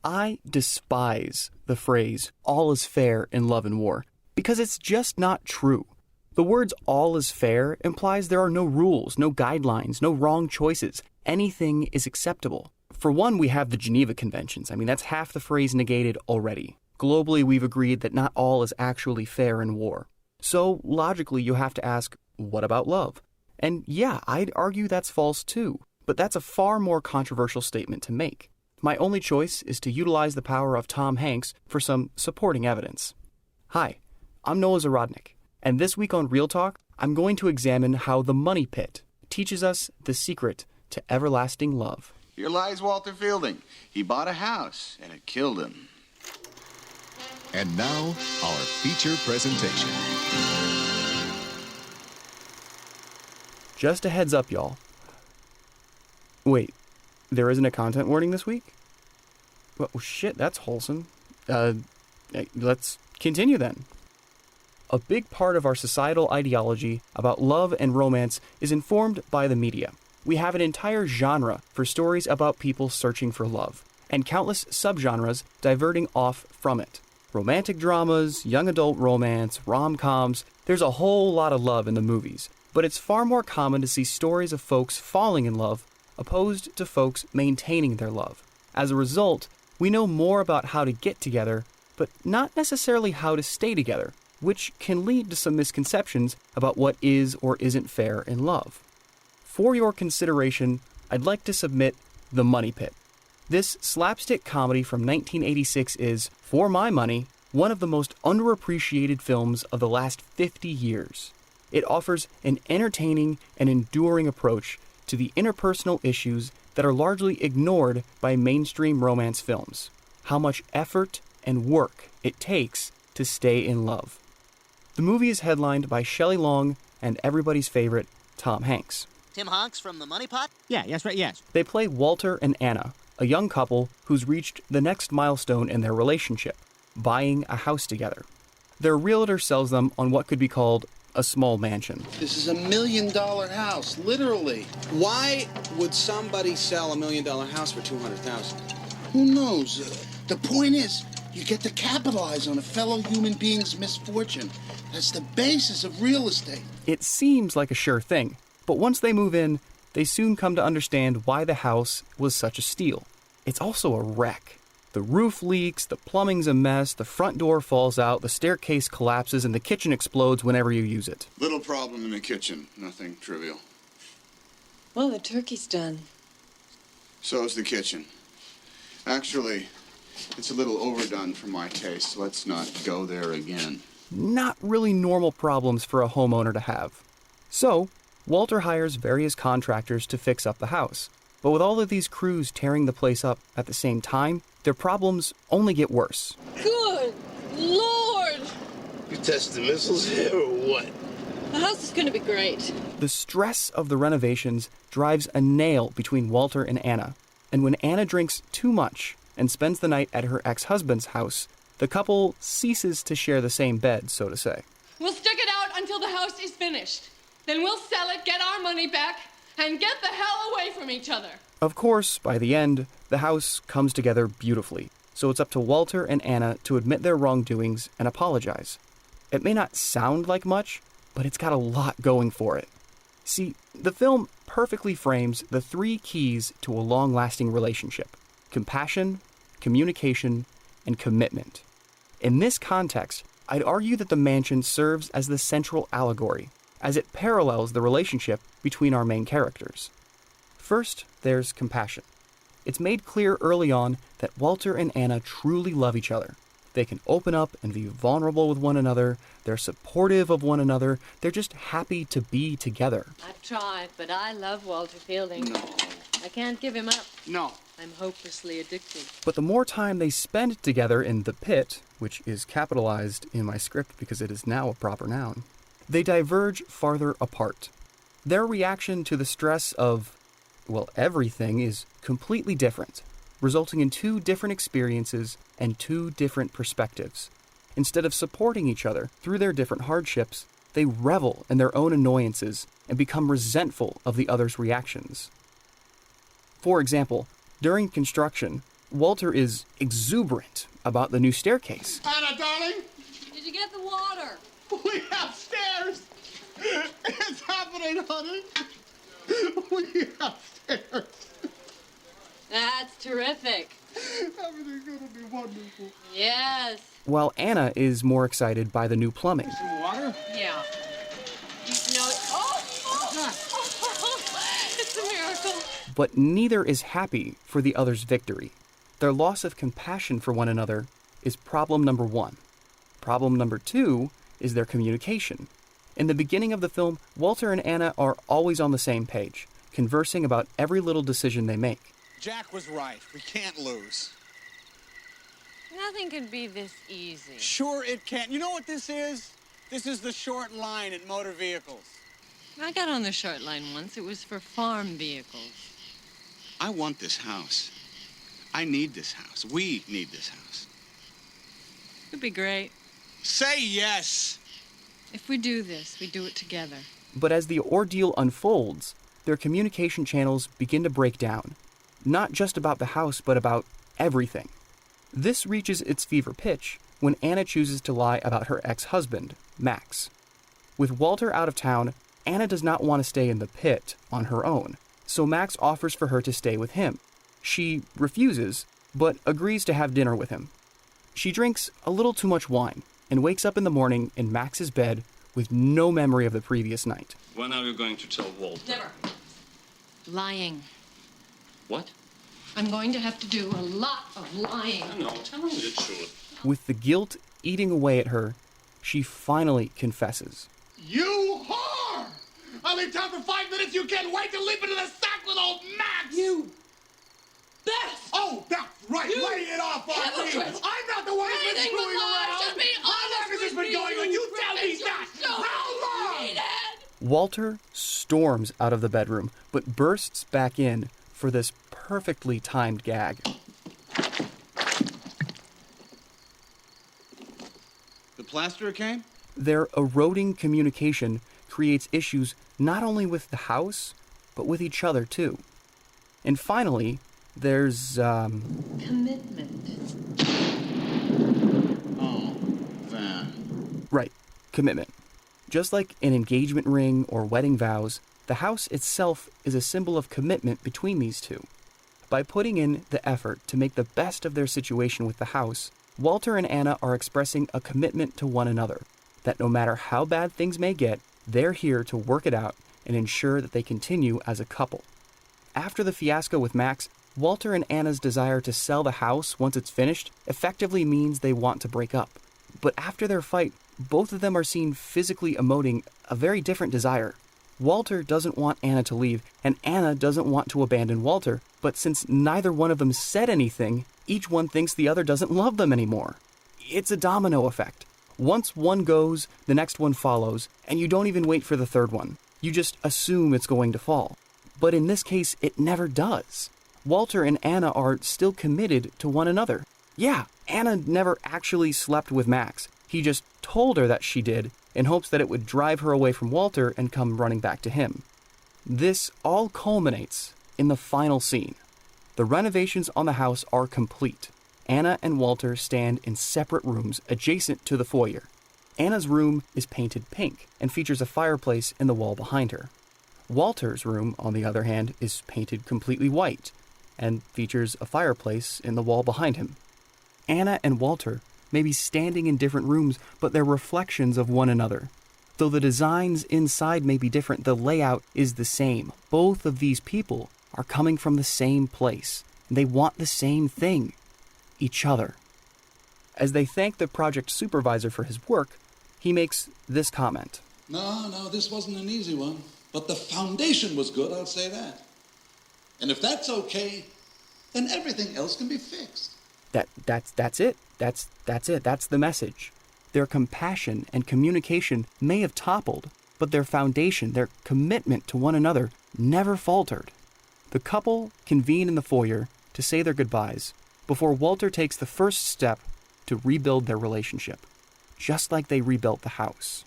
I despise the phrase, all is fair in love and war, because it's just not true. The words all is fair implies there are no rules, no guidelines, no wrong choices. Anything is acceptable. For one, we have the Geneva Conventions. That's half the phrase negated already. Globally, we've agreed that not all is actually fair in war. So, logically, you have to ask, what about love? And yeah, I'd argue that's false too, but that's a far more controversial statement to make. My only choice is to utilize the power of Tom Hanks for some supporting evidence. Hi, I'm Noah Zahradnik, and this week on Real Talk, I'm going to examine how the money pit teaches us the secret to everlasting love. Here lies Walter Fielding. He bought a house, and it killed him. And now, our feature presentation. Just a heads up, y'all. Wait, there isn't a content warning this week? Well, shit, that's wholesome. Let's continue then. A big part of our societal ideology about love and romance is informed by the media. We have an entire genre for stories about people searching for love, and countless subgenres diverting off from it. Romantic dramas, young adult romance, rom-coms, there's a whole lot of love in the movies, but it's far more common to see stories of folks falling in love opposed to folks maintaining their love. As a result, we know more about how to get together, but not necessarily how to stay together, which can lead to some misconceptions about what is or isn't fair in love. For your consideration, I'd like to submit The Money Pit. This slapstick comedy from 1986 is, for my money, one of the most underappreciated films of the last 50 years. It offers an entertaining and enduring approach to the interpersonal issues that are largely ignored by mainstream romance films. How much effort and work it takes to stay in love. The movie is headlined by Shelley Long and everybody's favorite, Tom Hanks. Tim Hanks from The Money Pot? Yeah, that's right, yes. They play Walter and Anna, a young couple who's reached the next milestone in their relationship, buying a house together. Their realtor sells them on what could be called a small mansion. This is $1 million house, literally. Why would somebody sell $1 million house for $200,000? Who knows? The point is, you get to capitalize on a fellow human being's misfortune. That's the basis of real estate. It seems like a sure thing, but once they move in, they soon come to understand why the house was such a steal. It's also a wreck. The roof leaks, the plumbing's a mess, the front door falls out, the staircase collapses, and the kitchen explodes whenever you use it. Little problem in the kitchen. Nothing trivial. Well, the turkey's done. So's the kitchen. Actually, it's a little overdone for my taste. Let's not go there again. Not really normal problems for a homeowner to have. So, Walter hires various contractors to fix up the house. But with all of these crews tearing the place up at the same time, their problems only get worse. Good Lord! You testing missiles here or what? The house is going to be great. The stress of the renovations drives a nail between Walter and Anna. And when Anna drinks too much and spends the night at her ex-husband's house, the couple ceases to share the same bed, so to say. We'll stick it out until the house is finished. Then we'll sell it, get our money back, and get the hell away from each other. Of course, by the end, the house comes together beautifully, so it's up to Walter and Anna to admit their wrongdoings and apologize. It may not sound like much, but it's got a lot going for it. See, the film perfectly frames the 3 keys to a long-lasting relationship: compassion, communication, and commitment. In this context, I'd argue that the mansion serves as the central allegory, as it parallels the relationship between our main characters. First, there's compassion. It's made clear early on that Walter and Anna truly love each other. They can open up and be vulnerable with one another. They're supportive of one another. They're just happy to be together. I've tried, but I love Walter Fielding. No. I can't give him up. No. I'm hopelessly addicted. But the more time they spend together in the pit, which is capitalized in my script because it is now a proper noun, they diverge farther apart. Their reaction to the stress of, well, everything is completely different, resulting in 2 different experiences and 2 different perspectives. Instead of supporting each other through their different hardships, they revel in their own annoyances and become resentful of the other's reactions. For example, during construction, Walter is exuberant about the new staircase. Anna, darling, Did you get the water? we have stairs. It's happening, honey. We have stairs. That's terrific. Everything's gonna be wonderful. Yes. While Anna is more excited by the new plumbing. Water? Yeah. No. It's a miracle. But neither is happy for the other's victory. Their loss of compassion for one another is problem number one. Problem number two is their communication. In the beginning of the film, Walter and Anna are always on the same page, conversing about every little decision they make. Jack was right. We can't lose. Nothing can be this easy. Sure it can. You know what this is? This is the short line in motor vehicles. I got on the short line once. It was for farm vehicles. I want this house. I need this house. We need this house. It'd be great. Say yes. If we do this, we do it together. But as the ordeal unfolds, their communication channels begin to break down. Not just about the house, but about everything. This reaches its fever pitch when Anna chooses to lie about her ex-husband, Max. With Walter out of town, Anna does not want to stay in the pit on her own, so Max offers for her to stay with him. She refuses, but agrees to have dinner with him. She drinks a little too much wine and wakes up in the morning in Max's bed with no memory of the previous night. When are you going to tell Walter? Never. Lying. What? I'm going to have to do a lot of lying. No, tell him the truth. With the guilt eating away at her, she finally confesses. You whore! I leave town for 5 minutes. You can't wait to leap into the sack with old Max. You best! Oh, that's right. You Lay it off on me. hypocrite. I'm not the one who's been Anything but screwing lies. around. Just be How long honest has this with been me, going on? you You tell me pretend that. you're so How long? hated. Walter storms out of the bedroom, but bursts back in for this perfectly timed gag. The plasterer came? Their eroding communication creates issues not only with the house, but with each other too. And finally, there's, Commitment. Oh, that. right, commitment. Just like an engagement ring or wedding vows, the house itself is a symbol of commitment between these two. By putting in the effort to make the best of their situation with the house, Walter and Anna are expressing a commitment to one another, that no matter how bad things may get, they're here to work it out and ensure that they continue as a couple. After the fiasco with Max, Walter and Anna's desire to sell the house once it's finished effectively means they want to break up. But after their fight, both of them are seen physically emoting a very different desire. Walter doesn't want Anna to leave, and Anna doesn't want to abandon Walter, but since neither one of them said anything, each one thinks the other doesn't love them anymore. It's a domino effect. Once one goes, the next one follows, and you don't even wait for the third one. You just assume it's going to fall. But in this case, it never does. Walter and Anna are still committed to one another. Yeah, Anna never actually slept with Max. He just told her that she did, in hopes that it would drive her away from Walter and come running back to him. This all culminates in the final scene. The renovations on the house are complete. Anna and Walter stand in separate rooms adjacent to the foyer. Anna's room is painted pink and features a fireplace in the wall behind her. Walter's room, on the other hand, is painted completely white and features a fireplace in the wall behind him. Anna and Walter may be standing in different rooms, but they're reflections of one another. Though the designs inside may be different, the layout is the same. Both of these people are coming from the same place. They want the same thing. Each other. As they thank the project supervisor for his work, he makes this comment. No, this wasn't an easy one. But the foundation was good, I'll say that. And if that's okay, then everything else can be fixed. That's it. That's it. That's the message. Their compassion and communication may have toppled, but their foundation, their commitment to one another, never faltered. The couple convene in the foyer to say their goodbyes before Walter takes the first step to rebuild their relationship, just like they rebuilt the house.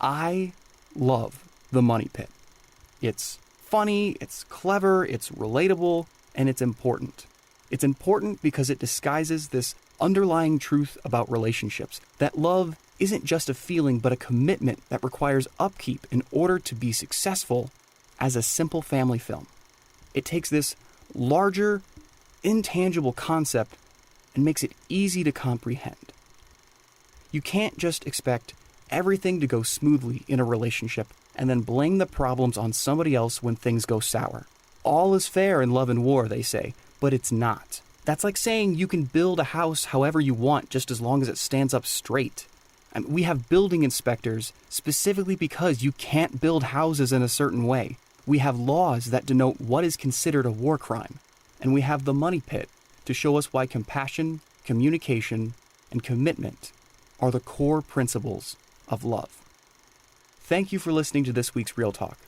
I love The Money Pit. It's funny, it's clever, it's relatable, and it's important. It's important because it disguises this underlying truth about relationships, that love isn't just a feeling but a commitment that requires upkeep in order to be successful as a simple family film. It takes this larger, intangible concept and makes it easy to comprehend. You can't just expect everything to go smoothly in a relationship and then blame the problems on somebody else when things go sour. All is fair in love and war, they say, but it's not. That's like saying you can build a house however you want just as long as it stands up straight. We have building inspectors specifically because you can't build houses in a certain way. We have laws that denote what is considered a war crime. And we have the money pit to show us why compassion, communication, and commitment are the core principles of love. Thank you for listening to this week's Real Talk.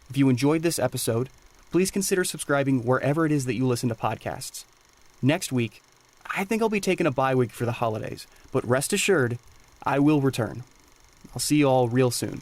If you enjoyed this episode, please consider subscribing wherever it is that you listen to podcasts. Next week, I think I'll be taking a bye week for the holidays, but rest assured, I will return. I'll see you all real soon.